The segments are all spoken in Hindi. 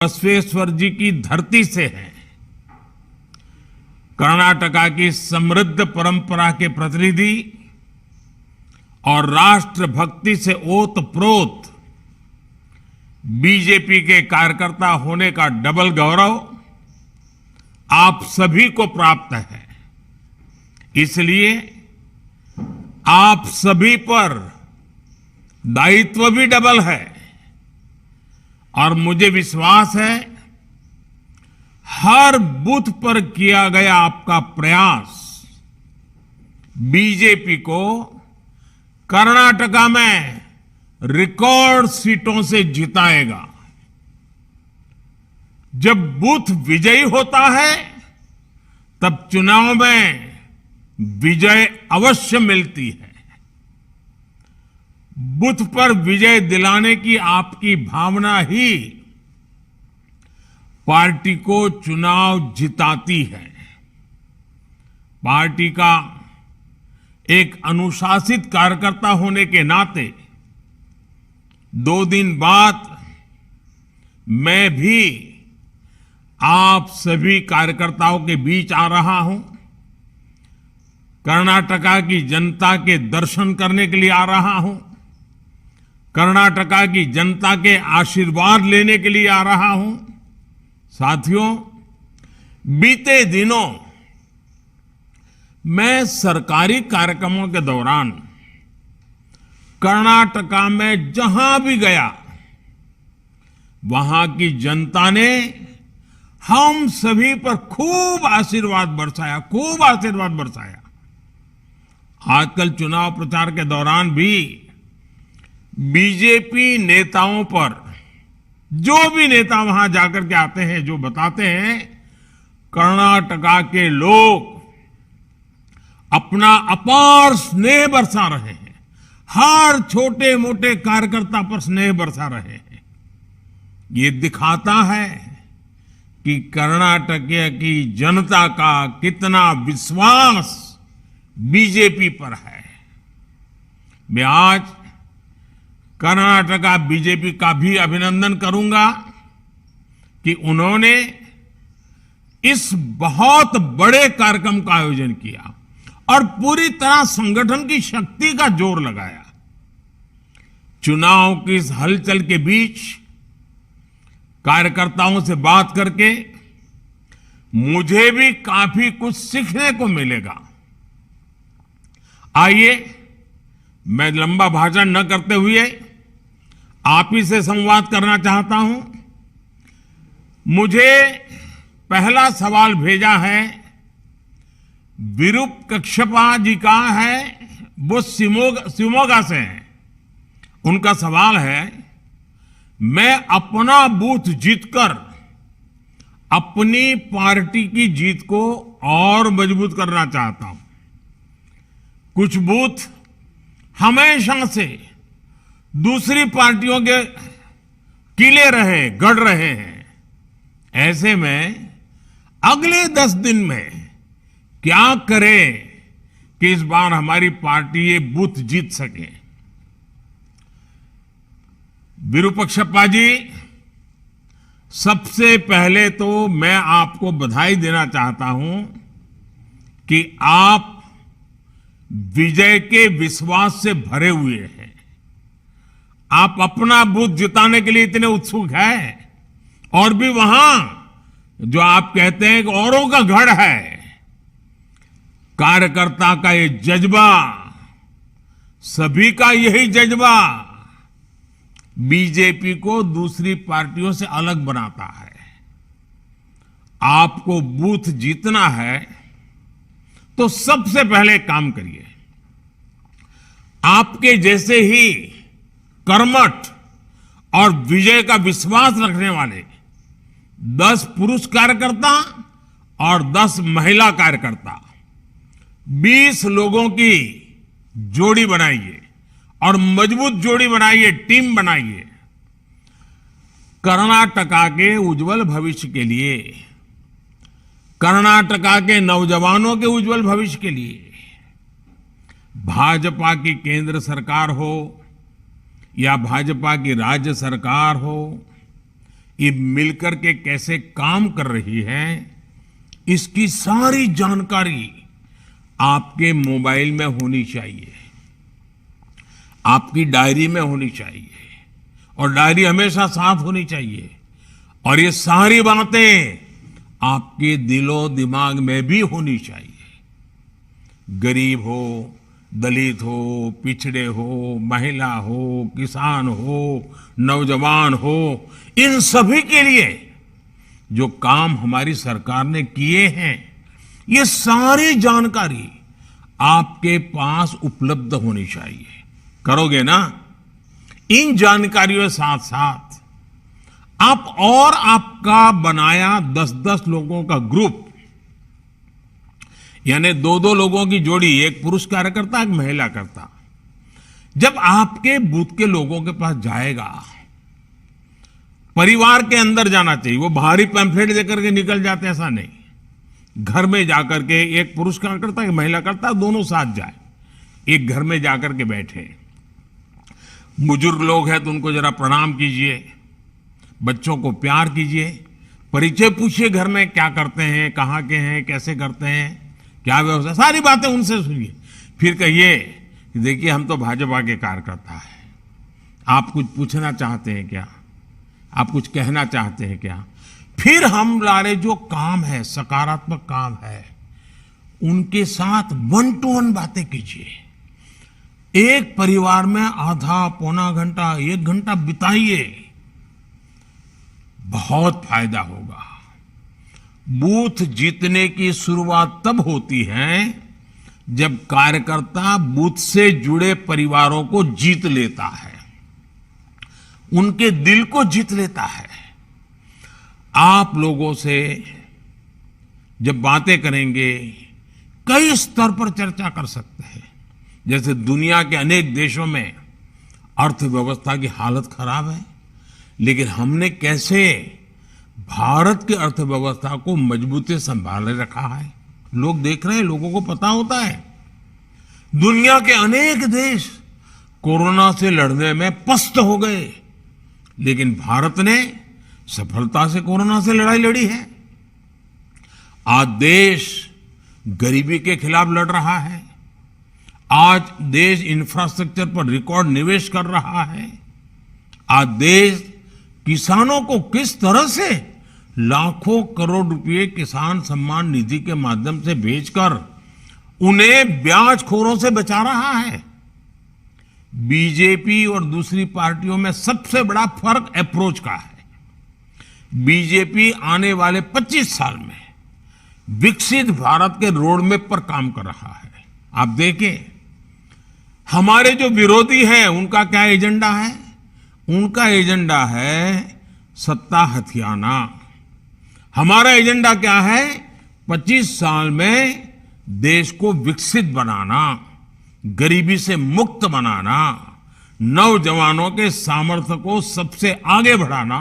बसवेश्वर जी की धरती से है। कर्नाटका की समृद्ध परंपरा के प्रतिनिधि और राष्ट्रभक्ति से ओतप्रोत बीजेपी के कार्यकर्ता होने का डबल गौरव आप सभी को प्राप्त है। इसलिए आप सभी पर दायित्व भी डबल है और मुझे विश्वास है हर बूथ पर किया गया आपका प्रयास बीजेपी को कर्नाटका में रिकॉर्ड सीटों से जिताएगा। जब बूथ विजयी होता है तब चुनाव में विजय अवश्य मिलती है। बूथ पर विजय दिलाने की आपकी भावना ही पार्टी को चुनाव जिताती है। पार्टी का एक अनुशासित कार्यकर्ता होने के नाते 2 दिन बाद मैं भी आप सभी कार्यकर्ताओं के बीच आ रहा हूं। कर्नाटका की जनता के दर्शन करने के लिए आ रहा हूं। कर्नाटका की जनता के आशीर्वाद लेने के लिए आ रहा हूं। साथियों, बीते दिनों मैं सरकारी कार्यक्रमों के दौरान कर्नाटका में जहां भी गया वहां की जनता ने हम सभी पर खूब आशीर्वाद बरसाया। आजकल चुनाव प्रचार के दौरान भी बीजेपी नेताओं पर जो भी नेता वहां जाकर के आते हैं जो बताते हैं, कर्नाटका के लोग अपना अपार स्नेह बरसा रहे हैं। हर छोटे मोटे कार्यकर्ता पर स्नेह बरसा रहे हैं। ये दिखाता है कि कर्नाटक की जनता का कितना विश्वास बीजेपी पर है। मैं आज कर्नाटका बीजेपी का भी अभिनंदन करूंगा कि उन्होंने इस बहुत बड़े कार्यक्रम का आयोजन किया और पूरी तरह संगठन की शक्ति का जोर लगाया। चुनाव की इस हलचल के बीच कार्यकर्ताओं से बात करके मुझे भी काफी कुछ सीखने को मिलेगा। आइए, मैं लंबा भाषण न करते हुए आप ही से संवाद करना चाहता हूं। मुझे पहला सवाल भेजा है विरूपाक्षप्पा जी का है, वो शिवमोगा से हैं। उनका सवाल है, मैं अपना बूथ जीतकर अपनी पार्टी की जीत को और मजबूत करना चाहता हूं। कुछ बूथ हमेशा से दूसरी पार्टियों के किले गढ़ रहे हैं। ऐसे में अगले 10 दिन में क्या करें कि इस बार हमारी पार्टी ये बूथ जीत सके। विरूपाक्षप्पा जी, सबसे पहले तो मैं आपको बधाई देना चाहता हूं कि आप विजय के विश्वास से भरे हुए हैं। आप अपना बूथ जिताने के लिए इतने उत्सुक हैं और भी वहां जो आप कहते हैं कि औरों का गढ़ है। कार्यकर्ता का ये जज्बा, सभी का यही जज्बा बीजेपी को दूसरी पार्टियों से अलग बनाता है। आपको बूथ जीतना है तो सबसे पहले काम करिए। आपके जैसे ही कर्मठ और विजय का विश्वास रखने वाले 10 पुरुष कार्यकर्ता और 10 महिला कार्यकर्ता, 20 लोगों की जोड़ी बनाइए और मजबूत जोड़ी बनाइए, टीम बनाइए। कर्नाटका के उज्जवल भविष्य के लिए, कर्नाटका के नौजवानों के उज्जवल भविष्य के लिए भाजपा की केंद्र सरकार हो या भाजपा की राज्य सरकार हो ये मिलकर के कैसे काम कर रही है, इसकी सारी जानकारी आपके मोबाइल में होनी चाहिए, आपकी डायरी में होनी चाहिए, और डायरी हमेशा साथ होनी चाहिए। और ये सारी बातें आपके दिलो दिमाग में भी होनी चाहिए। गरीब हो, दलित हो, पिछड़े हो, महिला हो, किसान हो, नौजवान हो, इन सभी के लिए जो काम हमारी सरकार ने किए हैं, ये सारी जानकारी आपके पास उपलब्ध होनी चाहिए। करोगे ना? इन जानकारियों के साथ साथ आप और आपका बनाया 10-10 लोगों का ग्रुप, यानी 2-2 लोगों की जोड़ी, एक पुरुष कार्यकर्ता, एक महिला करता, जब आपके बूथ के लोगों के पास जाएगा, परिवार के अंदर जाना चाहिए। वो बाहरी पैम्फलेट देकर के निकल जाते, ऐसा नहीं। घर में जाकर के एक पुरुष कार्यकर्ता, एक महिला करता, दोनों साथ जाए, एक घर में जाकर के बैठे। बुजुर्ग लोग हैं तो उनको जरा प्रणाम कीजिए, बच्चों को प्यार कीजिए, परिचय पूछिए, घर में क्या करते हैं, कहाँ के हैं, कैसे करते हैं, क्या व्यवस्था, सारी बातें उनसे सुनिए। फिर कहिए कि देखिए हम तो भाजपा के कार्यकर्ता हैं, आप कुछ पूछना चाहते हैं क्या, आप कुछ कहना चाहते हैं क्या। फिर हम लारे जो काम है, सकारात्मक काम है, उनके साथ 1 to 1 बातें कीजिए। एक परिवार में आधा पौना घंटा, 1 घंटा बिताइए, बहुत फायदा होगा। बूथ जीतने की शुरुआत तब होती है जब कार्यकर्ता बूथ से जुड़े परिवारों को जीत लेता है, उनके दिल को जीत लेता है। आप लोगों से जब बातें करेंगे, कई स्तर पर चर्चा कर सकते हैं। जैसे दुनिया के अनेक देशों में अर्थव्यवस्था की हालत खराब है, लेकिन हमने कैसे भारत की अर्थव्यवस्था को मजबूती से संभाले रखा है, लोग देख रहे हैं, लोगों को पता होता है। दुनिया के अनेक देश कोरोना से लड़ने में पस्त हो गए, लेकिन भारत ने सफलता से कोरोना से लड़ाई लड़ी है। आज देश गरीबी के खिलाफ लड़ रहा है, आज देश इंफ्रास्ट्रक्चर पर रिकॉर्ड निवेश कर रहा है, आज देश किसानों को किस तरह से लाखों करोड़ रुपए किसान सम्मान निधि के माध्यम से भेजकर उन्हें ब्याजखोरों से बचा रहा है। बीजेपी और दूसरी पार्टियों में सबसे बड़ा फर्क अप्रोच का है। बीजेपी आने वाले 25 साल में विकसित भारत के रोड मैप पर काम कर रहा है। आप देखें, हमारे जो विरोधी हैं उनका क्या एजेंडा है? उनका एजेंडा है सत्ता हथियाना। हमारा एजेंडा क्या है? 25 साल में देश को विकसित बनाना, गरीबी से मुक्त बनाना, नौजवानों के सामर्थ्य को सबसे आगे बढ़ाना।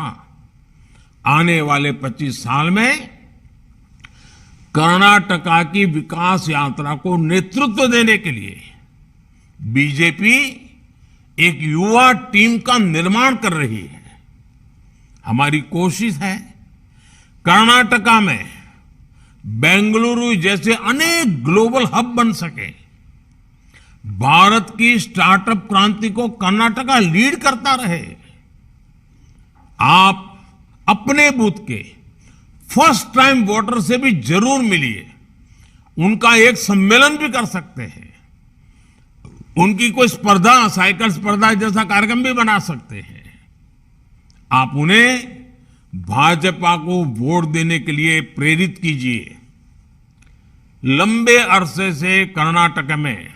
आने वाले 25 साल में कर्नाटका की विकास यात्रा को नेतृत्व देने के लिए बीजेपी एक युवा टीम का निर्माण कर रही है। हमारी कोशिश है कर्नाटका में बेंगलुरु जैसे अनेक ग्लोबल हब बन सके। भारत की स्टार्टअप क्रांति को कर्नाटका लीड करता रहे। आप अपने बूथ के फर्स्ट टाइम वोटर से भी जरूर मिलिए, उनका एक सम्मेलन भी कर सकते हैं, उनकी कोई स्पर्धा, साइकिल स्पर्धा जैसा कार्यक्रम भी बना सकते हैं। आप उन्हें भाजपा को वोट देने के लिए प्रेरित कीजिए। लंबे अरसे से कर्नाटक में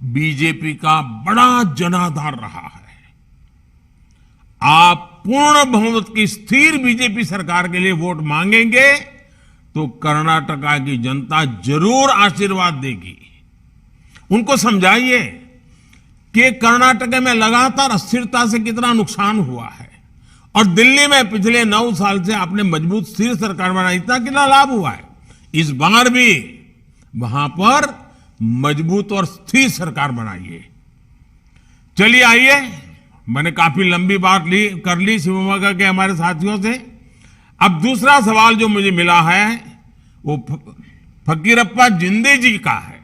बीजेपी का बड़ा जनाधार रहा है। आप पूर्ण बहुमत की स्थिर बीजेपी सरकार के लिए वोट मांगेंगे तो कर्नाटका की जनता जरूर आशीर्वाद देगी। उनको समझाइए कि कर्नाटक में लगातार अस्थिरता से कितना नुकसान हुआ है और दिल्ली में पिछले 9 साल से आपने मजबूत स्थिर सरकार बनाई, इतना कितना लाभ हुआ है। इस बार भी वहां पर मजबूत और स्थिर सरकार बनाइए। चलिए आइए, मैंने काफी लंबी बात कर ली शिवमोगा के हमारे साथियों से। अब दूसरा सवाल जो मुझे मिला है वो फकीरप्पा जिंदे जी का है।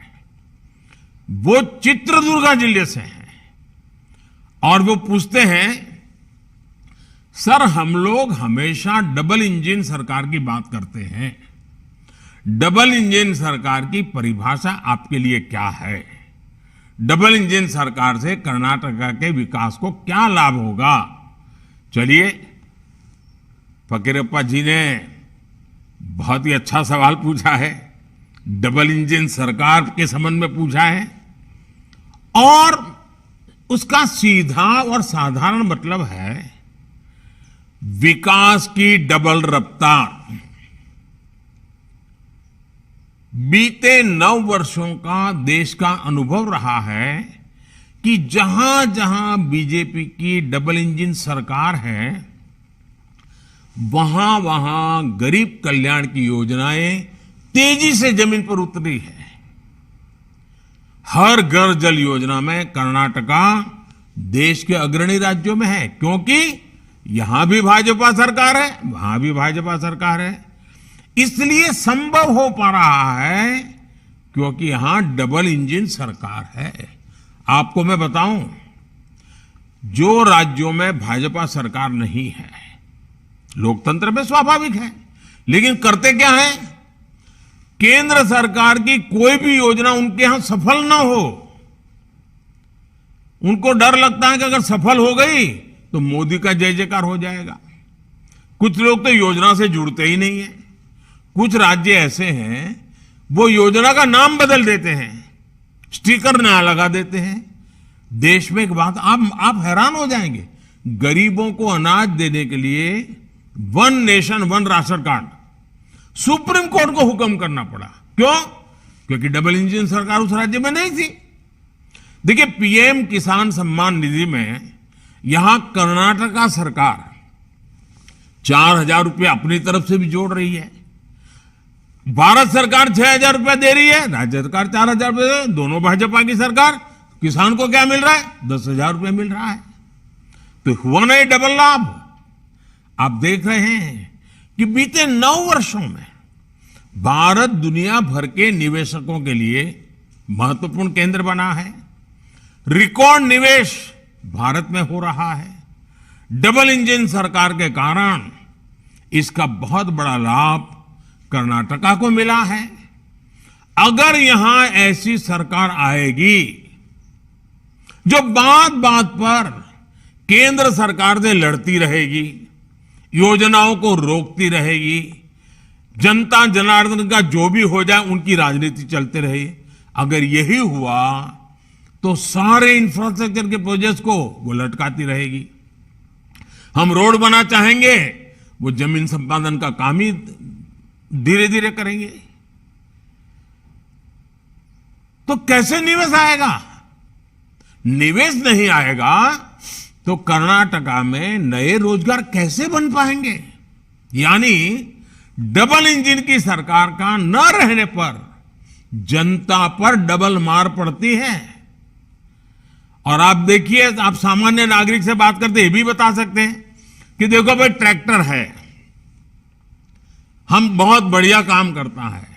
वो चित्रदुर्गा जिले से हैं और वो पूछते हैं, सर हम लोग हमेशा डबल इंजन सरकार की बात करते हैं, डबल इंजन सरकार की परिभाषा आपके लिए क्या है? डबल इंजन सरकार से कर्नाटका के विकास को क्या लाभ होगा? चलिए, फकीरप्पा जी ने बहुत ही अच्छा सवाल पूछा है, डबल इंजन सरकार के संबंध में पूछा है और उसका सीधा और साधारण मतलब है विकास की डबल रफ्तार। बीते 9 वर्षों का देश का अनुभव रहा है कि जहां जहां बीजेपी की डबल इंजन सरकार है वहां वहां गरीब कल्याण की योजनाएं तेजी से जमीन पर उतरी है। हर घर जल योजना में कर्नाटका देश के अग्रणी राज्यों में है, क्योंकि यहां भी भाजपा सरकार है, वहां भी भाजपा सरकार है। इसलिए संभव हो पा रहा है क्योंकि यहां डबल इंजन सरकार है। आपको मैं बताऊं, जो राज्यों में भाजपा सरकार नहीं है, लोकतंत्र में स्वाभाविक है, लेकिन करते क्या है, केंद्र सरकार की कोई भी योजना उनके यहां सफल ना हो, उनको डर लगता है कि अगर सफल हो गई तो मोदी का जय जयकार हो जाएगा। कुछ लोग तो योजना से जुड़ते ही नहीं है। कुछ राज्य ऐसे हैं वो योजना का नाम बदल देते हैं, स्टिकर नया लगा देते हैं। देश में एक बात आप हैरान हो जाएंगे, गरीबों को अनाज देने के लिए 1 nation 1 ration card supreme court को हुक्म करना पड़ा। क्यों? क्योंकि डबल इंजन सरकार उस राज्य में नहीं थी। देखिए, पीएम किसान सम्मान निधि में यहां कर्नाटका सरकार 4,000 रुपये अपनी तरफ से भी जोड़ रही है, भारत सरकार 6,000 रुपये दे रही है, राज्य सरकार 4,000 रुपये, दोनों भाजपा की सरकार। किसान को क्या मिल रहा है? 10,000 रुपये मिल रहा है। तो हुआ ना ये डबल लाभ। आप देख रहे हैं कि बीते 9 वर्षों में भारत दुनिया भर के निवेशकों के लिए महत्वपूर्ण केंद्र बना है। रिकॉर्ड निवेश भारत में हो रहा है। डबल इंजन सरकार के कारण इसका बहुत बड़ा लाभ कर्नाटका को मिला है। अगर यहां ऐसी सरकार आएगी जो बात बात पर केंद्र सरकार से लड़ती रहेगी, योजनाओं को रोकती रहेगी, जनता जनार्दन का जो भी हो जाए उनकी राजनीति चलते रहे, अगर यही हुआ तो सारे इंफ्रास्ट्रक्चर के प्रोजेक्ट्स को वो लटकाती रहेगी। हम रोड बना चाहेंगे, वो जमीन संपादन का काम ही धीरे धीरे करेंगे। तो कैसे निवेश आएगा? निवेश नहीं आएगा तो कर्नाटका में नए रोजगार कैसे बन पाएंगे? यानी डबल इंजन की सरकार का न रहने पर जनता पर डबल मार पड़ती है। और आप देखिए, आप सामान्य नागरिक से बात करते ये भी बता सकते हैं कि देखो भाई, ट्रैक्टर है, हम बहुत बढ़िया काम करता है,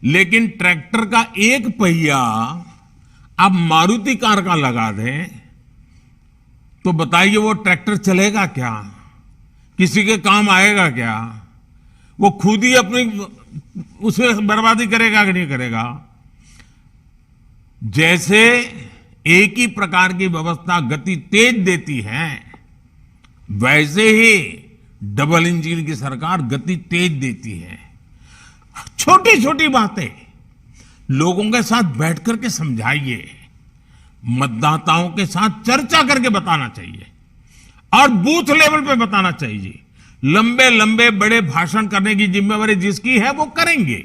लेकिन ट्रैक्टर का एक पहिया आप मारुति कार का लगा दें तो बताइए वो ट्रैक्टर चलेगा क्या? किसी के काम आएगा क्या? वो खुद ही अपनी उसमें बर्बादी करेगा कि नहीं करेगा? जैसे एक ही प्रकार की व्यवस्था गति तेज देती है, वैसे ही डबल इंजन की सरकार गति तेज देती है। छोटी छोटी बातें लोगों के साथ बैठ करके समझाइए, मतदाताओं के साथ चर्चा करके बताना चाहिए और बूथ लेवल पे बताना चाहिए। लंबे लंबे बड़े भाषण करने की जिम्मेवारी जिसकी है वो करेंगे।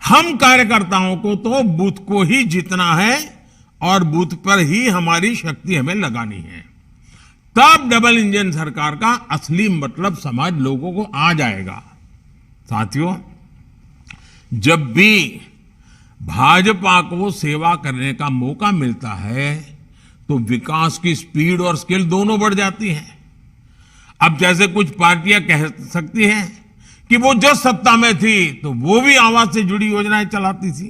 हम कार्यकर्ताओं को तो बूथ को ही जीतना है और बूथ पर ही हमारी शक्ति हमें लगानी है। तब डबल इंजन सरकार का असली मतलब समझ लोगों को आ जाएगा। साथियों, जब भी भाजपा को सेवा करने का मौका मिलता है तो विकास की स्पीड और स्केल दोनों बढ़ जाती है। अब जैसे कुछ पार्टियां कह सकती हैं कि वो जो सत्ता में थी तो वो भी आवास से जुड़ी योजनाएं चलाती थी,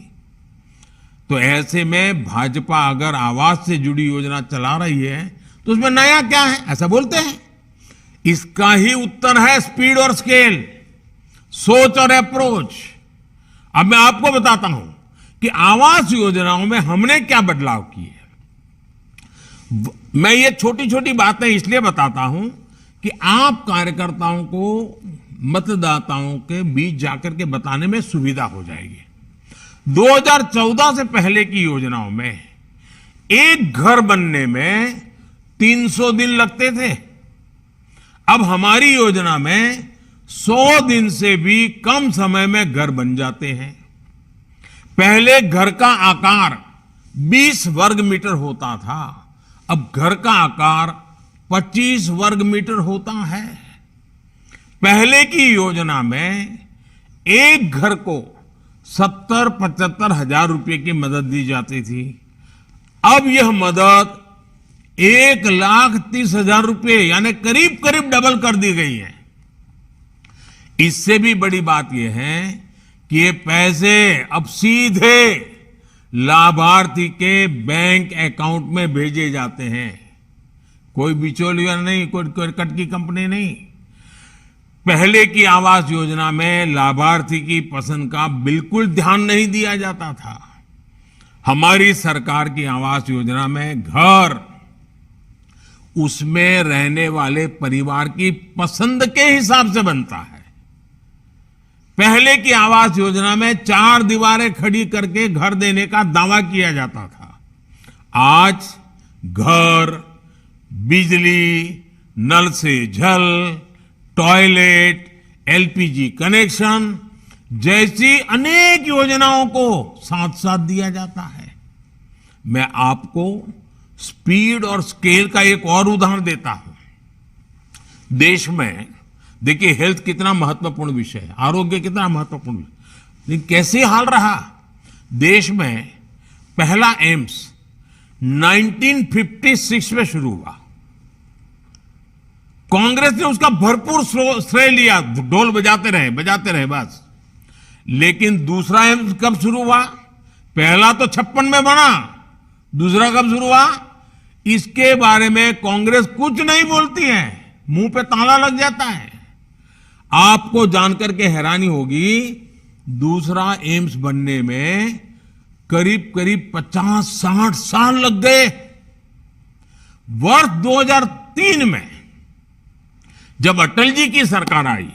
तो ऐसे में भाजपा अगर आवास से जुड़ी योजना चला रही है तो उसमें नया क्या है, ऐसा बोलते हैं। इसका ही उत्तर है स्पीड और स्केल, सोच और अप्रोच। अब मैं आपको बताता हूं कि आवास योजनाओं में हमने क्या बदलाव किए। मैं ये छोटी छोटी बातें इसलिए बताता हूं कि आप कार्यकर्ताओं को मतदाताओं के बीच जाकर के बताने में सुविधा हो जाएगी। 2014 से पहले की योजनाओं में एक घर बनने में 300 दिन लगते थे। अब हमारी योजना में 100 दिन से भी कम समय में घर बन जाते हैं। पहले घर का आकार 20 वर्ग मीटर होता था, अब घर का आकार 25 वर्ग मीटर होता है। पहले की योजना में एक घर को 70-75 हजार रुपए की मदद दी जाती थी। अब यह मदद 1,30,000 रुपए यानी करीब करीब डबल कर दी गई है। इससे भी बड़ी बात यह है कि ये पैसे अब सीधे लाभार्थी के बैंक अकाउंट में भेजे जाते हैं। कोई बिचौलिया नहीं, कोई कट की कंपनी नहीं। पहले की आवास योजना में लाभार्थी की पसंद का बिल्कुल ध्यान नहीं दिया जाता था। हमारी सरकार की आवास योजना में घर उसमें रहने वाले परिवार की पसंद के हिसाब से बनता है। पहले की आवास योजना में 4 दीवारें खड़ी करके घर देने का दावा किया जाता था। आज घर, बिजली, नल से जल, टॉयलेट, एलपीजी कनेक्शन जैसी अनेक योजनाओं को साथ साथ दिया जाता है। मैं आपको स्पीड और स्केल का एक और उदाहरण देता हूं। देश में देखिए हेल्थ कितना महत्वपूर्ण विषय है, आरोग्य कितना महत्वपूर्ण विषय, लेकिन कैसे हाल रहा। देश में पहला एम्स 1956 में शुरू हुआ। कांग्रेस ने उसका भरपूर श्रेय लिया, ढोल बजाते रहे बस। लेकिन दूसरा एम्स कब शुरू हुआ? पहला तो 56 में बना, दूसरा कब शुरू हुआ इसके बारे में कांग्रेस कुछ नहीं बोलती है, मुंह पे ताला लग जाता है। आपको जानकर के हैरानी होगी, दूसरा एम्स बनने में करीब करीब 50-60 साल लग गए। वर्ष 2003 में जब अटल जी की सरकार आई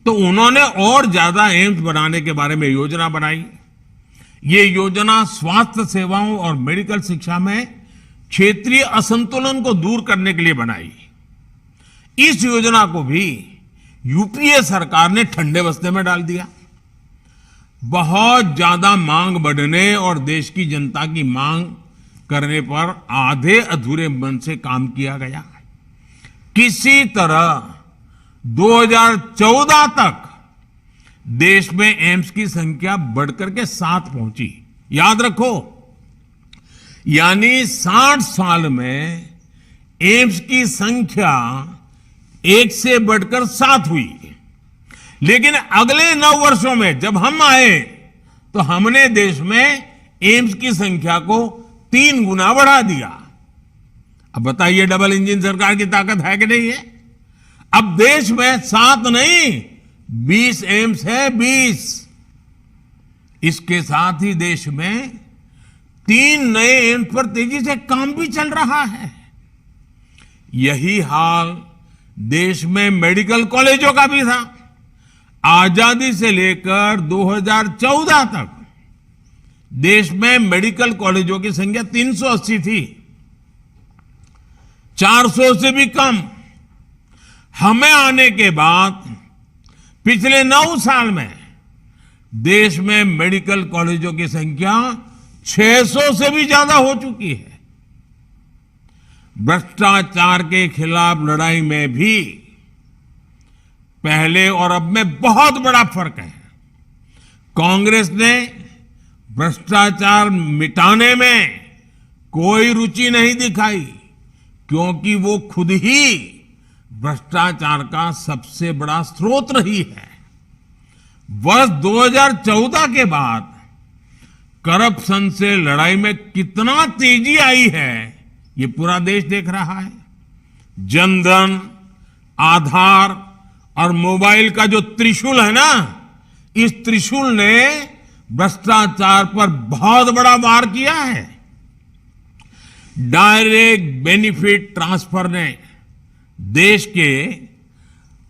तो उन्होंने और ज्यादा एम्स बनाने के बारे में योजना बनाई। ये योजना स्वास्थ्य सेवाओं और मेडिकल शिक्षा में क्षेत्रीय असंतुलन को दूर करने के लिए बनाई। इस योजना को भी यूपीए सरकार ने ठंडे बस्ते में डाल दिया। बहुत ज्यादा मांग बढ़ने और देश की जनता की मांग करने पर आधे अधूरे मन से काम किया गया। किसी तरह 2014 तक देश में एम्स की संख्या बढ़कर के 7 पहुंची। याद रखो, यानी 60 साल में एम्स की संख्या 1 से बढ़कर 7 हुई। लेकिन अगले 9 वर्षों में जब हम आए तो हमने देश में एम्स की संख्या को 3 गुना बढ़ा दिया। अब बताइए डबल इंजन सरकार की ताकत है कि नहीं है? अब देश में 7 नहीं 20 एम्स है, 20। इसके साथ ही देश में 3 नए एम्स पर तेजी से काम भी चल रहा है। यही हाल देश में मेडिकल कॉलेजों का भी था। आजादी से लेकर 2014 तक देश में मेडिकल कॉलेजों की संख्या 380 थी, 400 से भी कम। हमें आने के बाद पिछले 9 साल में देश में मेडिकल कॉलेजों की संख्या 600 से भी ज्यादा हो चुकी है। भ्रष्टाचार के खिलाफ लड़ाई में भी पहले और अब में बहुत बड़ा फर्क है। कांग्रेस ने भ्रष्टाचार मिटाने में कोई रुचि नहीं दिखाई, क्योंकि वो खुद ही भ्रष्टाचार का सबसे बड़ा स्रोत रही है। वर्ष 2014 के बाद करप्शन से लड़ाई में कितना तेजी आई है, ये पूरा देश देख रहा है। जनधन, आधार और मोबाइल का जो त्रिशूल है ना, इस त्रिशूल ने भ्रष्टाचार पर बहुत बड़ा वार किया है। डायरेक्ट बेनिफिट ट्रांसफर ने देश के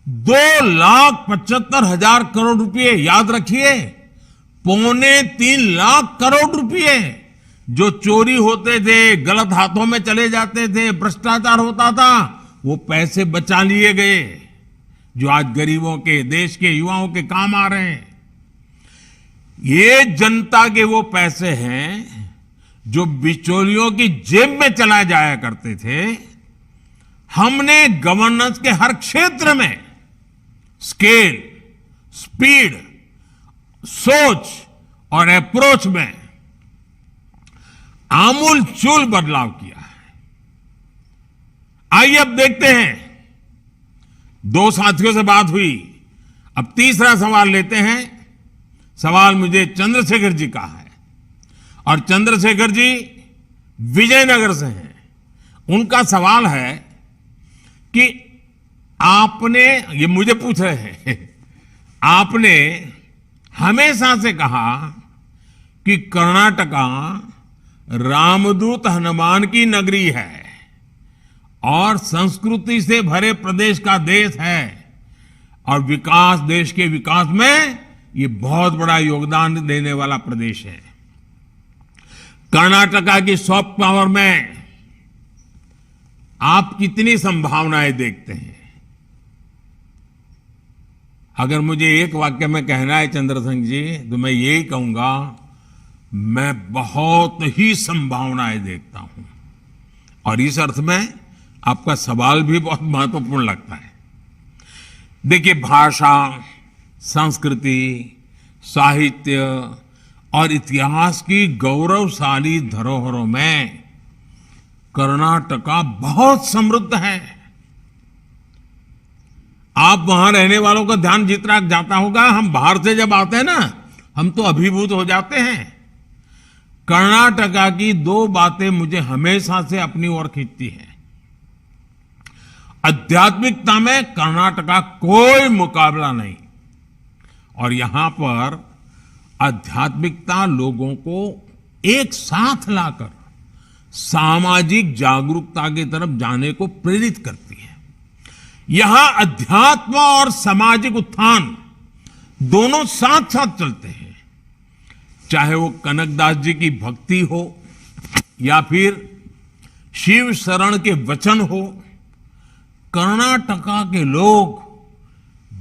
2,75,000 करोड़ रुपए, याद रखिए 2.25 लाख करोड़ रुपए जो चोरी होते थे, गलत हाथों में चले जाते थे, भ्रष्टाचार होता था, वो पैसे बचा लिए गए, जो आज गरीबों के, देश के युवाओं के काम आ रहे हैं। ये जनता के वो पैसे हैं जो बिचौलियों की जेब में चला जाया करते थे। हमने गवर्नेंस के हर क्षेत्र में स्केल, स्पीड, सोच और अप्रोच में आमूलचूल बदलाव किया है। आइए अब देखते हैं, दो साथियों से बात हुई, अब तीसरा सवाल लेते हैं। सवाल मुझे चंद्रशेखर जी का है और चंद्रशेखर जी विजयनगर से हैं। उनका सवाल है कि आपने, ये मुझे पूछ रहे हैं, आपने हमेशा से कहा कि कर्नाटका रामदूत हनुमान की नगरी है और संस्कृति से भरे प्रदेश का देश है और विकास, देश के विकास में ये बहुत बड़ा योगदान देने वाला प्रदेश है। कर्नाटका की सॉफ्ट पावर में आप कितनी संभावनाएं देखते हैं? अगर मुझे एक वाक्य में कहना है चंद्रशेखर जी, तो मैं यही कहूंगा, मैं बहुत ही संभावनाएं देखता हूं। और इस अर्थ में आपका सवाल भी बहुत महत्वपूर्ण लगता है। देखिए, भाषा, संस्कृति, साहित्य और इतिहास की गौरवशाली धरोहरों में कर्नाटका बहुत समृद्ध है। आप वहां रहने वालों का ध्यान जितना जाता होगा, हम बाहर से जब आते हैं ना, हम तो अभिभूत हो जाते हैं। कर्नाटका की दो बातें मुझे हमेशा से अपनी ओर खींचती हैं। आध्यात्मिकता में कर्नाटका कोई मुकाबला नहीं, और यहां पर आध्यात्मिकता लोगों को एक साथ लाकर सामाजिक जागरूकता की तरफ जाने को प्रेरित करती है। यहां अध्यात्म और सामाजिक उत्थान दोनों साथ साथ चलते हैं। चाहे वो कनकदास जी की भक्ति हो या फिर शिव शरण के वचन हो, कर्नाटका के लोग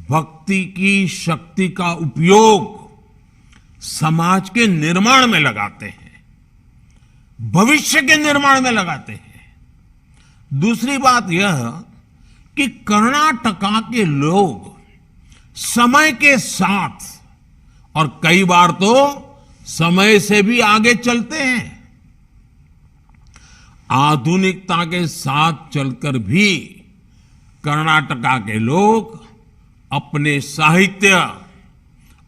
भक्ति की शक्ति का उपयोग समाज के निर्माण में लगाते हैं, भविष्य के निर्माण में लगाते हैं। दूसरी बात यह कि कर्नाटका के लोग समय के साथ और कई बार तो समय से भी आगे चलते हैं। आधुनिकता के साथ चलकर भी कर्नाटका के लोग अपने साहित्य,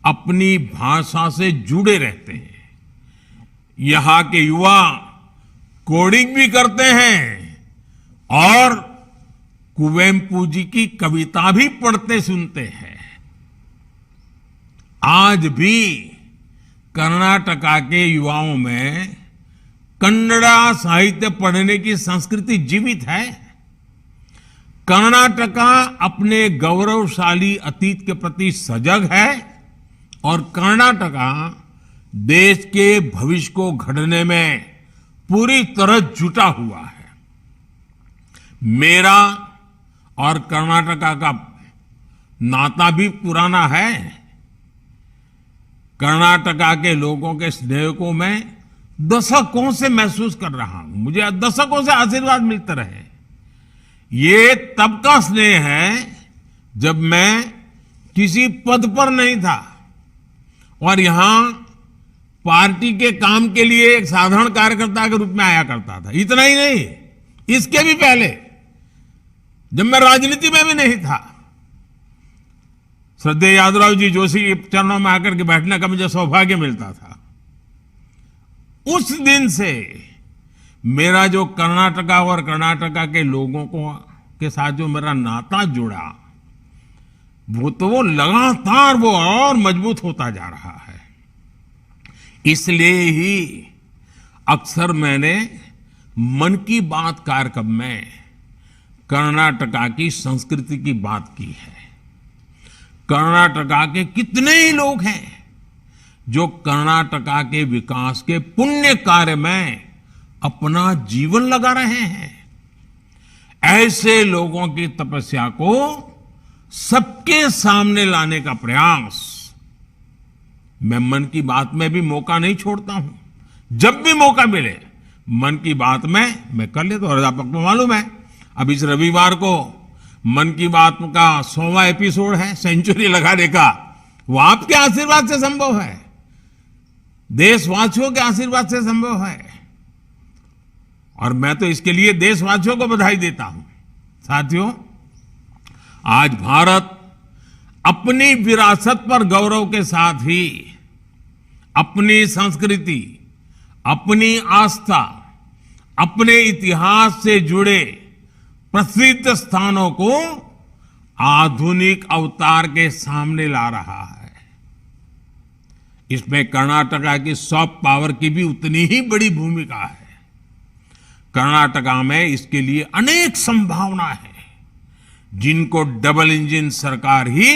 अपनी भाषा से जुड़े रहते हैं। यहां के युवा कोडिंग भी करते हैं और कुवेम्पू जी की कविता भी पढ़ते सुनते हैं। आज भी कर्नाटका के युवाओं में कन्नड़ा साहित्य पढ़ने की संस्कृति जीवित है। कर्नाटका अपने गौरवशाली अतीत के प्रति सजग है और कर्नाटका देश के भविष्य को गढ़ने में पूरी तरह जुटा हुआ है। मेरा और कर्नाटका का नाता भी पुराना है। कर्नाटका के लोगों के स्नेह को मैं दशकों से महसूस कर रहा हूं। मुझे दशकों से आशीर्वाद मिलते रहे। ये तब का स्नेह है जब मैं किसी पद पर नहीं था और यहां पार्टी के काम के लिए एक साधारण कार्यकर्ता के रूप में आया करता था। इतना ही नहीं, इसके भी पहले जब मैं राजनीति में भी नहीं था, श्रद्धेय यादवराव जी जोशी के चरणों में आकर के बैठने का मुझे सौभाग्य मिलता था। उस दिन से मेरा जो कर्नाटका और कर्नाटका के लोगों के साथ जो मेरा नाता जुड़ा, वो लगातार वो और मजबूत होता जा रहा है। इसलिए ही अक्सर मैंने मन की बात कार्यक्रम में कर्नाटका की संस्कृति की बात की है। कर्नाटका के कितने ही लोग हैं जो कर्नाटका के विकास के पुण्य कार्य में अपना जीवन लगा रहे हैं। ऐसे लोगों की तपस्या को सबके सामने लाने का प्रयास मैं मन की बात में भी मौका नहीं छोड़ता हूं। जब भी मौका मिले मन की बात में मैं कर लेता हूं। और आपको मालूम है, अब इस रविवार को मन की बात का 100वां एपिसोड है, सेंचुरी लगाने का। वो आपके आशीर्वाद से संभव है, देशवासियों के आशीर्वाद से संभव है, और मैं तो इसके लिए देशवासियों को बधाई देता हूं। साथियों, आज भारत अपनी विरासत पर गौरव के साथ ही अपनी संस्कृति, अपनी आस्था, अपने इतिहास से जुड़े प्रसिद्ध स्थानों को आधुनिक अवतार के सामने ला रहा है। इसमें कर्नाटका की सॉफ्ट पावर की भी उतनी ही बड़ी भूमिका है। कर्नाटका में इसके लिए अनेक संभावना है, जिनको डबल इंजन सरकार ही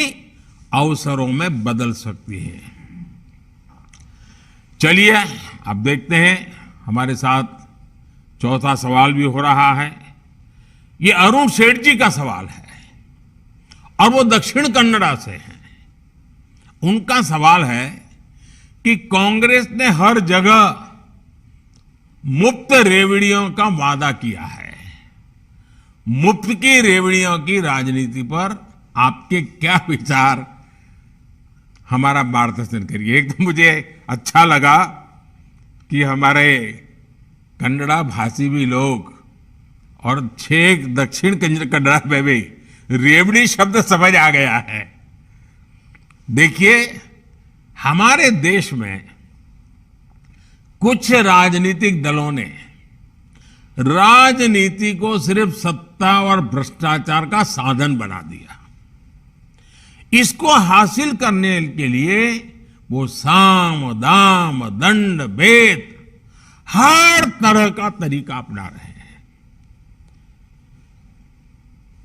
अवसरों में बदल सकती है। चलिए अब देखते हैं, हमारे साथ चौथा सवाल भी हो रहा है। ये अरुण सेठ जी का सवाल है और वो दक्षिण कन्नड़ा से हैं। उनका सवाल है कि कांग्रेस ने हर जगह मुफ्त रेवड़ियों का वादा किया है। मुफ्त की रेवड़ियों की राजनीति पर आपके क्या विचार, हमारा मार्गदर्शन करिए। एक तो मुझे अच्छा लगा कि हमारे कन्नड़ा भाषी भी लोग और छेक दक्षिण कन्नड़ा में भी रेवड़ी शब्द समझ आ गया है। देखिए, हमारे देश में कुछ राजनीतिक दलों ने राजनीति को सिर्फ सत्ता और भ्रष्टाचार का साधन बना दिया। इसको हासिल करने के लिए वो साम दाम दंड भेद हर तरह का तरीका अपना रहे हैं।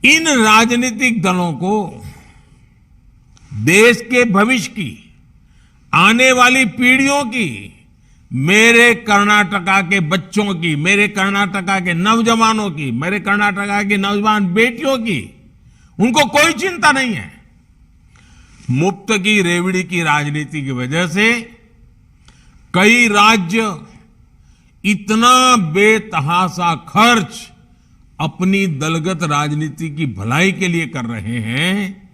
इन राजनीतिक दलों को देश के भविष्य की, आने वाली पीढ़ियों की, मेरे कर्नाटका के बच्चों की, मेरे कर्नाटका के नौजवानों की, मेरे कर्नाटका की नौजवान बेटियों की, उनको कोई चिंता नहीं है। मुफ्त की रेवड़ी की राजनीति की वजह से कई राज्य इतना बेतहाशा खर्च अपनी दलगत राजनीति की भलाई के लिए कर रहे हैं,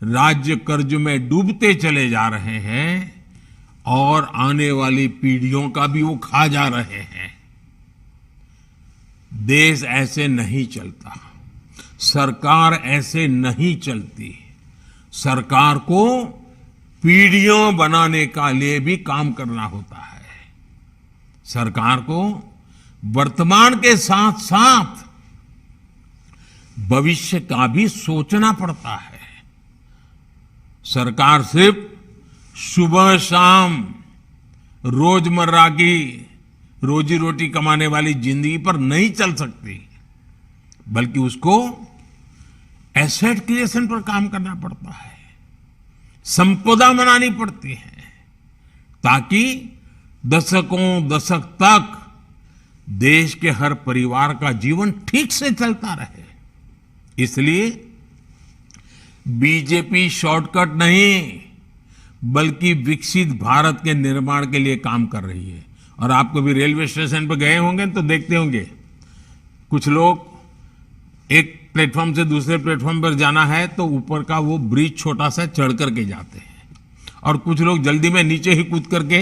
राज्य कर्ज में डूबते चले जा रहे हैं और आने वाली पीढ़ियों का भी वो खा जा रहे हैं। देश ऐसे नहीं चलता, सरकार ऐसे नहीं चलती। सरकार को पीढ़ियों बनाने का लिए भी काम करना होता है। सरकार को वर्तमान के साथ साथ भविष्य का भी सोचना पड़ता है। सरकार सिर्फ सुबह शाम रोजमर्रा की रोजी रोटी कमाने वाली जिंदगी पर नहीं चल सकती, बल्कि उसको एसेट क्रिएशन पर काम करना पड़ता है, संपदा बनानी पड़ती है, ताकि दशकों दशक तक देश के हर परिवार का जीवन ठीक से चलता रहे। इसलिए बीजेपी शॉर्टकट नहीं, बल्कि विकसित भारत के निर्माण के लिए काम कर रही है। और आप कभी रेलवे स्टेशन पर गए होंगे तो देखते होंगे, कुछ लोग एक प्लेटफॉर्म से दूसरे प्लेटफॉर्म पर जाना है तो ऊपर का वो ब्रिज छोटा सा चढ़ करके जाते हैं, और कुछ लोग जल्दी में नीचे ही कूद करके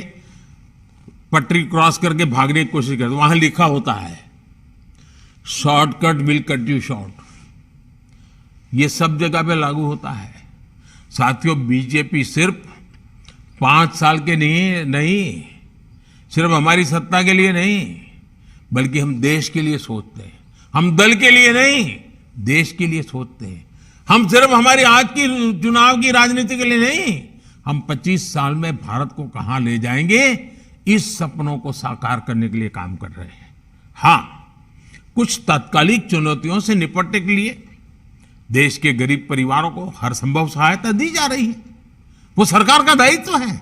पटरी क्रॉस करके भागने की कोशिश करते, वहां लिखा होता है shortcut will cut you short. ये सब जगह पे लागू होता है। साथियों, बीजेपी सिर्फ 5 साल के नहीं, सिर्फ हमारी सत्ता के लिए नहीं, बल्कि हम देश के लिए सोचते हैं। हम दल के लिए नहीं, देश के लिए सोचते हैं। हम सिर्फ हमारी आज की चुनाव की राजनीति के लिए नहीं, हम 25 साल में भारत को कहां ले जाएंगे, इस सपनों को साकार करने के लिए काम कर रहे हैं। हां, कुछ तात्कालिक चुनौतियों से निपटने के लिए देश के गरीब परिवारों को हर संभव सहायता दी जा रही है। वो सरकार का दायित्व है।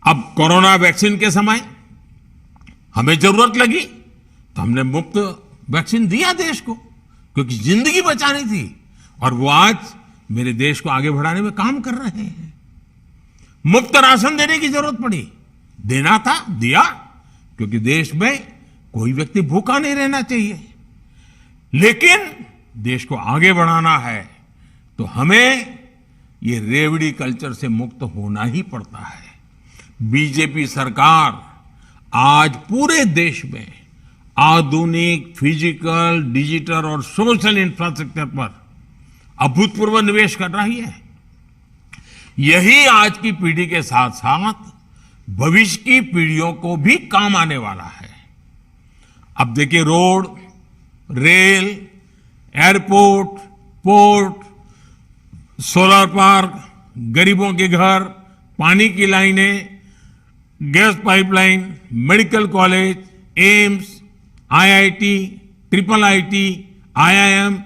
अब कोरोना वैक्सीन के समय हमें जरूरत लगी तो हमने मुफ्त वैक्सीन दिया देश को, क्योंकि जिंदगी बचानी थी। और वो आज मेरे देश को आगे बढ़ाने में काम कर रहे हैं। मुफ्त राशन देने की जरूरत पड़ी, देना था, दिया, क्योंकि देश में कोई व्यक्ति भूखा नहीं रहना चाहिए। लेकिन देश को आगे बढ़ाना है तो हमें ये रेवड़ी कल्चर से मुक्त होना ही पड़ता है। बीजेपी सरकार आज पूरे देश में आधुनिक फिजिकल, डिजिटल और सोशल इंफ्रास्ट्रक्चर पर अभूतपूर्व निवेश कर रही है। यही आज की पीढ़ी के साथ साथ भविष्य की पीढ़ियों को भी काम आने वाला है। अब देखिए, road, rail, airport, port, solar park, गरीबों के घर, पानी की लाइनें, gas pipeline, medical college, AIIMS, IIT, triple IT, IIM,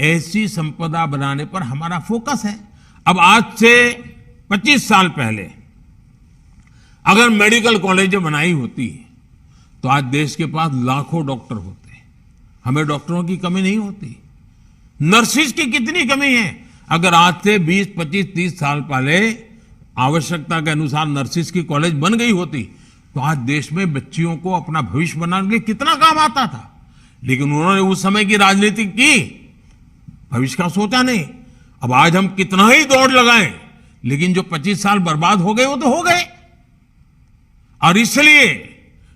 ऐसी संपदा बनाने पर हमारा फोकस है। अब आज से 25 साल पहले अगर मेडिकल कॉलेज बनाई होती तो आज देश के पास लाखों डॉक्टर होते। हमें डॉक्टरों की कमी नहीं होती। नर्सिस की कितनी कमी है। अगर आज से 20, 25, 30 साल पहले आवश्यकता के अनुसार नर्सिस की कॉलेज बन गई होती तो आज देश में बच्चियों को अपना भविष्य बनाने के लिए कितना काम आता था। लेकिन उन्होंने उस समय की राजनीति की, भविष्य का सोचा नहीं। अब आज हम कितना ही दौड़ लगाएं, लेकिन जो 25 साल बर्बाद हो गए वो तो हो गए। और इसलिए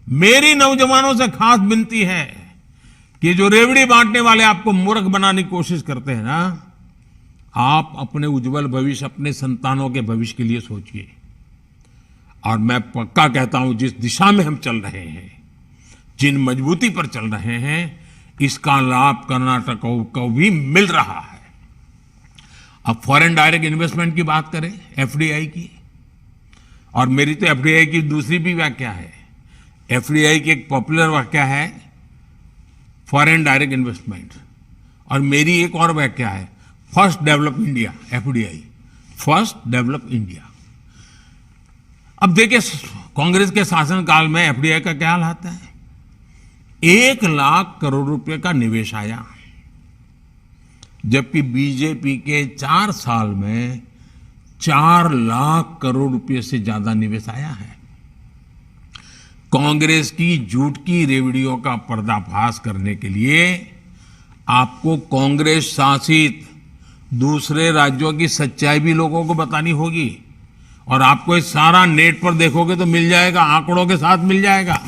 मेरी नौजवानों से खास विनती है कि जो रेवड़ी बांटने वाले आपको मूर्ख बनाने की कोशिश करते हैं ना, आप अपने उज्जवल भविष्य, अपने संतानों के भविष्य के लिए सोचिए। और मैं पक्का कहता हूं, जिस दिशा में हम चल रहे हैं, जिन मजबूती पर चल रहे हैं, इसका लाभ कर्नाटक को भी मिल रहा है। अब फॉरेन डायरेक्ट इन्वेस्टमेंट की बात करें, एफडीआई की, और मेरी तो एफडीआई की दूसरी भी व्याख्या है। एफडीआई की एक पॉपुलर व्याख्या है फॉरेन डायरेक्ट इन्वेस्टमेंट, और मेरी एक और व्याख्या है first develop India, FDI, first develop India. अब देखिए, कांग्रेस के शासनकाल में एफडीआई का क्या हाल आता है। 1 लाख करोड़ रुपए का निवेश आया, जबकि बीजेपी के 4 साल में 4 लाख करोड़ रुपए से ज्यादा निवेश आया है। कांग्रेस की झूठ की रेवड़ियों का पर्दाफाश करने के लिए आपको कांग्रेस शासित दूसरे राज्यों की सच्चाई भी लोगों को बतानी होगी। और आपको ये सारा नेट पर देखोगे तो मिल जाएगा, आंकड़ों के साथ मिल जाएगा।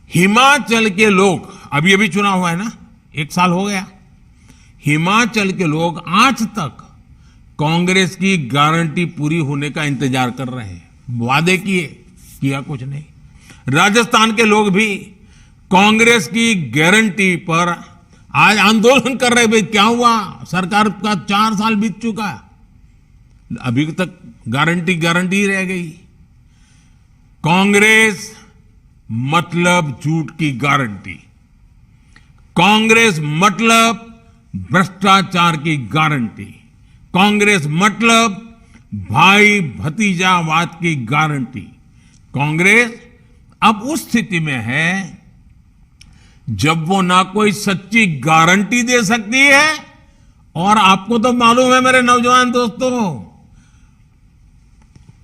हिमाचल के लोग, अभी अभी चुनाव हुआ है ना, 1 साल हो गया, हिमाचल के लोग आज तक कांग्रेस की गारंटी पूरी होने का इंतजार कर रहे हैं। वादे किया कुछ नहीं। राजस्थान के लोग भी कांग्रेस की गारंटी पर आज आंदोलन कर रहे। भाई क्या हुआ, सरकार का 4 साल बीत चुका, अभी तक गारंटी ही रह गई। कांग्रेस मतलब झूठ की गारंटी, कांग्रेस मतलब भ्रष्टाचार की गारंटी, कांग्रेस मतलब भाई भतीजावाद की गारंटी। कांग्रेस अब उस स्थिति में है जब वो ना कोई सच्ची गारंटी दे सकती है, और आपको तो मालूम है मेरे नौजवान दोस्तों,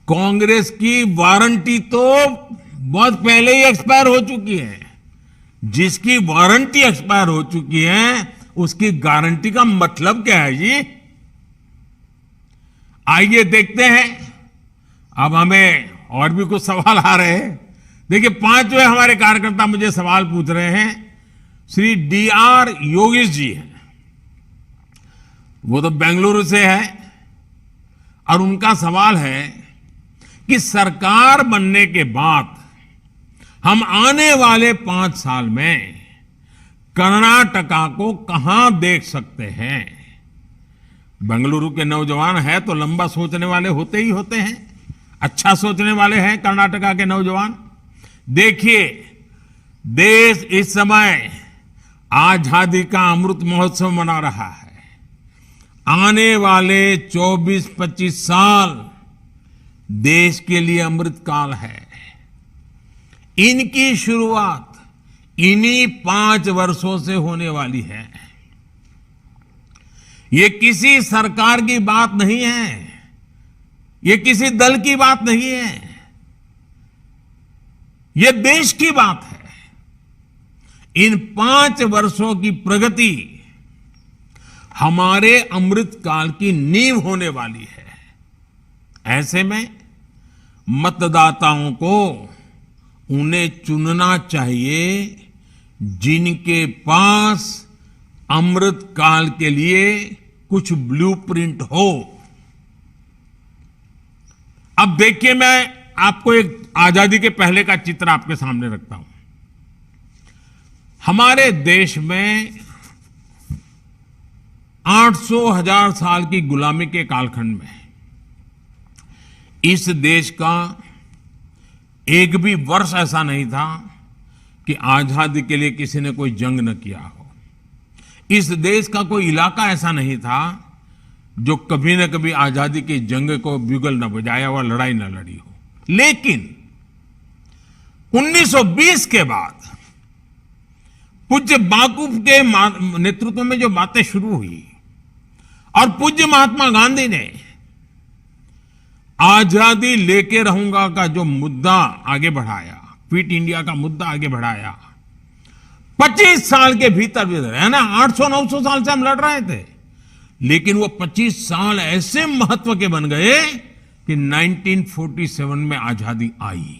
कांग्रेस की वारंटी तो बहुत पहले ही एक्सपायर हो चुकी है। जिसकी वारंटी एक्सपायर हो चुकी है उसकी गारंटी का मतलब क्या है जी। आइए देखते हैं। अब हमें और भी कुछ सवाल आ रहे हैं। देखिए, 5वें हमारे कार्यकर्ता मुझे सवाल पूछ रहे हैं। श्री DR योगेश जी हैं, वो तो बेंगलुरु से है, और उनका सवाल है कि सरकार बनने के बाद हम आने वाले 5 साल में कर्नाटका को कहां देख सकते हैं। बेंगलुरु के नौजवान है तो लंबा सोचने वाले होते ही होते हैं, अच्छा सोचने वाले हैं कर्नाटका के नौजवान। देखिए, देश इस समय आजादी का अमृत महोत्सव मना रहा है। आने वाले 24-25 साल देश के लिए अमृत काल है। इनकी शुरुआत इन्हीं 5 वर्षों से होने वाली है। ये किसी सरकार की बात नहीं है, ये किसी दल की बात नहीं है, ये देश की बात है। इन 5 वर्षों की प्रगति हमारे अमृत काल की नींव होने वाली है। ऐसे में मतदाताओं को उन्हें चुनना चाहिए जिनके पास अमृत काल के लिए कुछ ब्लूप्रिंट हो। अब देखिए, मैं आपको एक आजादी के पहले का चित्र आपके सामने रखता हूं। हमारे देश में 800,000 साल की गुलामी के कालखंड में इस देश का एक भी वर्ष ऐसा नहीं था कि आजादी के लिए किसी ने कोई जंग न किया हो। इस देश का कोई इलाका ऐसा नहीं था जो कभी न कभी आजादी की जंग को ब्यूगल न बजाया हुआ, लड़ाई न लड़ी हो। लेकिन 1920 के बाद पूज्य बापू के नेतृत्व में जो बातें शुरू हुई और पूज्य महात्मा गांधी ने आजादी लेके रहूंगा का जो मुद्दा आगे बढ़ाया, क्विट इंडिया का मुद्दा आगे बढ़ाया, 25 साल के भीतर है ना, 800-900 साल से हम लड़ रहे थे, लेकिन वो 25 साल ऐसे महत्व के बन गए कि 1947 में आजादी आई।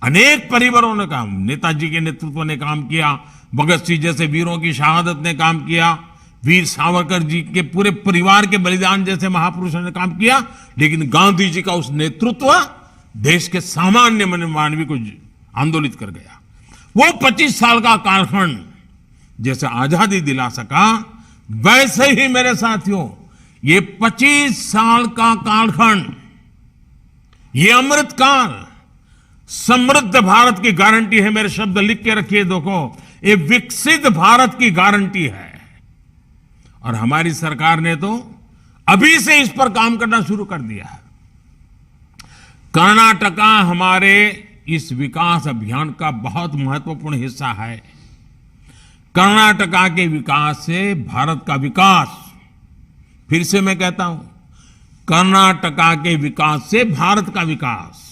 अनेक परिवारों ने काम, नेताजी के नेतृत्व ने काम किया, भगत सिंह जैसे वीरों की शहादत ने काम किया, वीर सावरकर जी के पूरे परिवार के बलिदान जैसे महापुरुषों ने काम किया, लेकिन गांधी जी का उस नेतृत्व देश के सामान्य मानवी को आंदोलित कर गया। वो 25 साल का कालखंड जैसे आजादी दिला सका, वैसे ही मेरे साथियों ये 25 साल का कालखंड, ये अमृत काल समृद्ध भारत की गारंटी है। मेरे शब्द लिख के रखिए, देखो, ये विकसित भारत की गारंटी है। और हमारी सरकार ने तो अभी से इस पर काम करना शुरू कर दिया है। कर्नाटका हमारे इस विकास अभियान का बहुत महत्वपूर्ण हिस्सा है। कर्नाटका के विकास से भारत का विकास, फिर से मैं कहता हूं, कर्नाटका के विकास से भारत का विकास,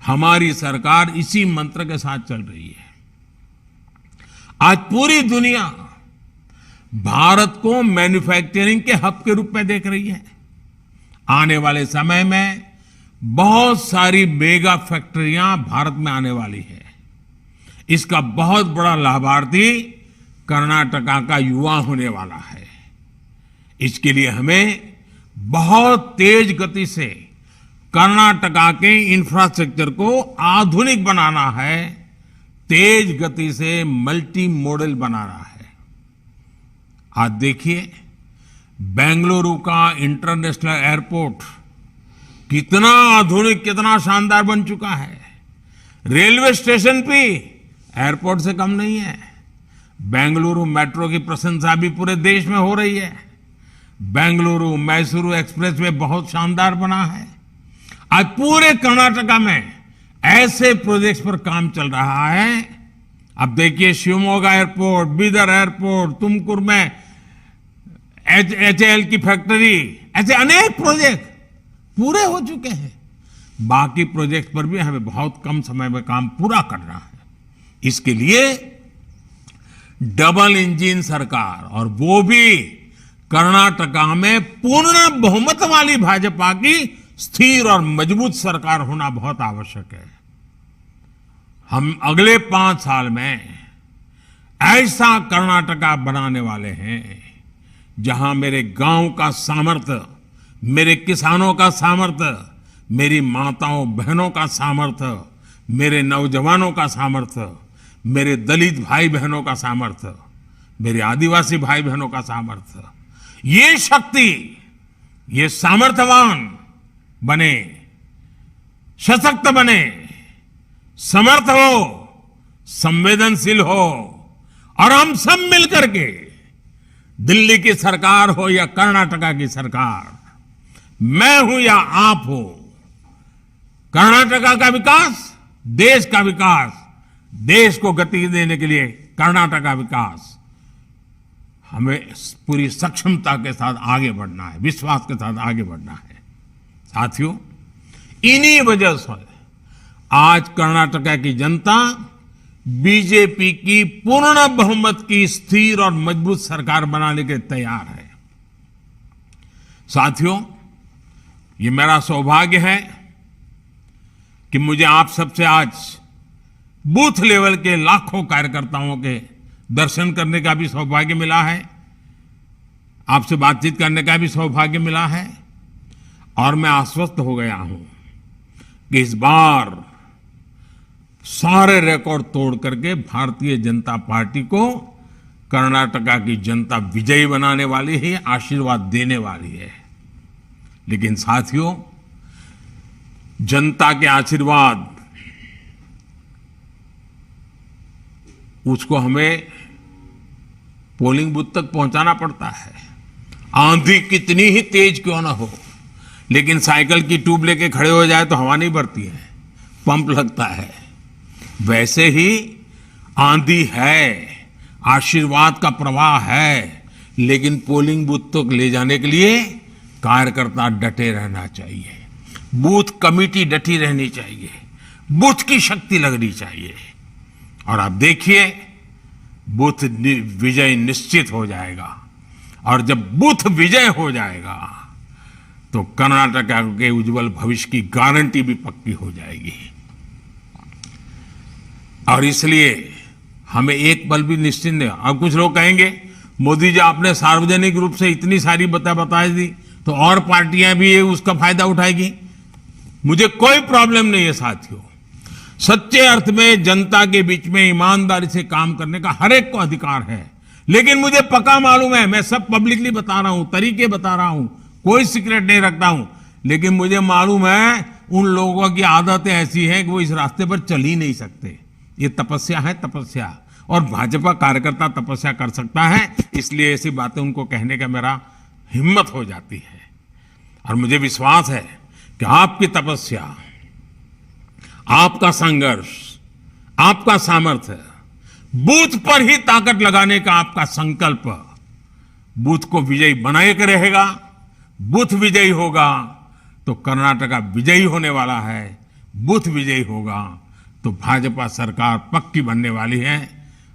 हमारी सरकार इसी मंत्र के साथ चल रही है। आज पूरी दुनिया भारत को मैन्युफैक्चरिंग के हब के रूप में देख रही है। आने वाले समय में बहुत सारी मेगा फैक्ट्रियां भारत में आने वाली है। इसका बहुत बड़ा लाभार्थी कर्नाटका का युवा होने वाला है। इसके लिए हमें बहुत तेज गति से कर्नाटका के इंफ्रास्ट्रक्चर को आधुनिक बनाना है, तेज गति से मल्टी मॉडल बनाना है। आज देखिए, बेंगलुरु का इंटरनेशनल एयरपोर्ट कितना आधुनिक, कितना शानदार बन चुका है। रेलवे स्टेशन भी एयरपोर्ट से कम नहीं है। बेंगलुरु मेट्रो की प्रशंसा भी पूरे देश में हो रही है। बेंगलुरु मैसूरू एक्सप्रेसवे बहुत शानदार बना है। आज पूरे कर्नाटका में ऐसे प्रोजेक्ट्स पर काम चल रहा है। अब देखिए, शिवमोगा एयरपोर्ट, बीदर एयरपोर्ट, तुमकुर में HAL की फैक्ट्री, ऐसे अनेक प्रोजेक्ट पूरे हो चुके हैं। बाकी प्रोजेक्ट पर भी हमें बहुत कम समय में काम पूरा करना है। इसके लिए डबल इंजन सरकार, और वो भी कर्नाटका में पूर्ण बहुमत वाली भाजपा की स्थिर और मजबूत सरकार होना बहुत आवश्यक है। हम अगले 5 साल में ऐसा कर्नाटका बनाने वाले हैं जहां मेरे गांव का सामर्थ्य, मेरे किसानों का सामर्थ्य, मेरी माताओं बहनों का सामर्थ्य, मेरे नौजवानों का सामर्थ्य, मेरे दलित भाई बहनों का सामर्थ्य, मेरे आदिवासी भाई बहनों का सामर्थ्य, ये शक्ति, ये सामर्थ्यवान बने, सशक्त बने, समर्थ हो, संवेदनशील हो और हम सब मिलकर के दिल्ली की सरकार हो या कर्नाटका की सरकार, मैं हूं या आप हो, कर्नाटका का विकास, देश का विकास, देश को गति देने के लिए कर्नाटक का विकास, हमें पूरी सक्षमता के साथ आगे बढ़ना है, विश्वास के साथ आगे बढ़ना है। साथियों, इन्हीं वजह से आज कर्नाटका की जनता बीजेपी की पूर्ण बहुमत की स्थिर और मजबूत सरकार बनाने के तैयार है। साथियों, ये मेरा सौभाग्य है कि मुझे आप सबसे आज बूथ लेवल के लाखों कार्यकर्ताओं के दर्शन करने का भी सौभाग्य मिला है, आपसे बातचीत करने का भी सौभाग्य मिला है और मैं आश्वस्त हो गया हूं कि इस बार सारे रिकॉर्ड तोड़ करके भारतीय जनता पार्टी को कर्नाटका की जनता विजयी बनाने वाली है, आशीर्वाद देने वाली है। लेकिन साथियों, जनता के आशीर्वाद उसको हमें पोलिंग बूथ तक पहुंचाना पड़ता है। आंधी कितनी ही तेज क्यों ना हो, लेकिन साइकिल की ट्यूब लेके खड़े हो जाए तो हवा नहीं भरती है, पंप लगता है। वैसे ही आंधी है, आशीर्वाद का प्रवाह है, लेकिन पोलिंग बूथ तक ले जाने के लिए कार्यकर्ता डटे रहना चाहिए, बूथ कमेटी डटी रहनी चाहिए, बूथ की शक्ति लगनी चाहिए। और आप देखिए, बूथ विजय निश्चित हो जाएगा और जब बूथ विजय हो जाएगा तो कर्नाटका के उज्जवल भविष्य की गारंटी भी पक्की हो जाएगी। और इसलिए हमें एक पल भी निश्चिंत नहीं। अब कुछ लोग कहेंगे, मोदी जी आपने सार्वजनिक रूप से इतनी सारी बता दी तो और पार्टियां भी उसका फायदा उठाएगी। मुझे कोई प्रॉब्लम नहीं है साथियों, सच्चे अर्थ में जनता के बीच में ईमानदारी से काम करने का हर एक को अधिकार है। लेकिन मुझे पक्का मालूम है, मैं सब पब्लिकली बता रहा हूं, तरीके बता रहा हूं, कोई सीक्रेट नहीं रखता हूं, लेकिन मुझे मालूम है उन लोगों की आदतें ऐसी हैं कि वो इस रास्ते पर चल ही नहीं सकते। ये तपस्या है, तपस्या, और भाजपा कार्यकर्ता तपस्या कर सकता है, इसलिए ऐसी बातें उनको कहने का मेरा हिम्मत हो जाती है। और मुझे विश्वास है कि आपकी तपस्या, आपका संघर्ष, आपका सामर्थ्य, बूथ पर ही ताकत लगाने का आपका संकल्प बूथ को विजयी बनाए के रहेगा। बूथ विजयी होगा तो कर्नाटका विजयी होने वाला है, बूथ विजयी होगा तो भाजपा सरकार पक्की बनने वाली है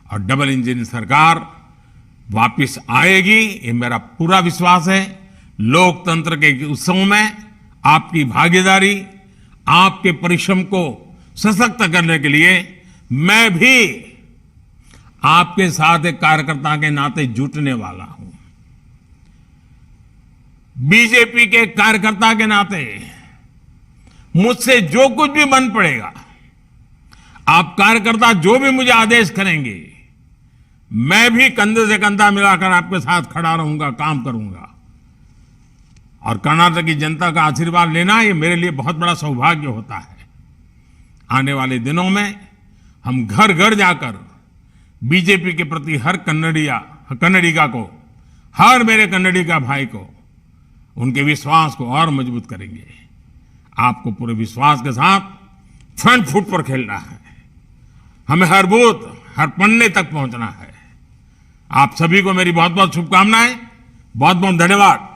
और डबल इंजन सरकार वापस आएगी, ये मेरा पूरा विश्वास है। लोकतंत्र के उत्सव में आपकी भागीदारी, आपके परिश्रम को सशक्त करने के लिए मैं भी आपके साथ एक कार्यकर्ता के नाते जुटने वाला हूं। बीजेपी के कार्यकर्ता के नाते मुझसे जो कुछ भी बन पड़ेगा, आप कार्यकर्ता जो भी मुझे आदेश करेंगे, मैं भी कंधे से कंधा मिलाकर आपके साथ खड़ा रहूंगा, काम करूंगा। और कर्नाटक की जनता का आशीर्वाद लेना ये मेरे लिए बहुत बड़ा सौभाग्य होता है। आने वाले दिनों में हम घर घर जाकर बीजेपी के प्रति हर कन्नडिगा को, हर मेरे कन्नडिगा भाई को, उनके विश्वास को और मजबूत करेंगे। आपको पूरे विश्वास के साथ फ्रंट फुट पर खेलना है, हमें हर बूथ, हर पन्ने तक पहुंचना है। आप सभी को मेरी बहुत बहुत शुभकामनाएं, बहुत बहुत धन्यवाद।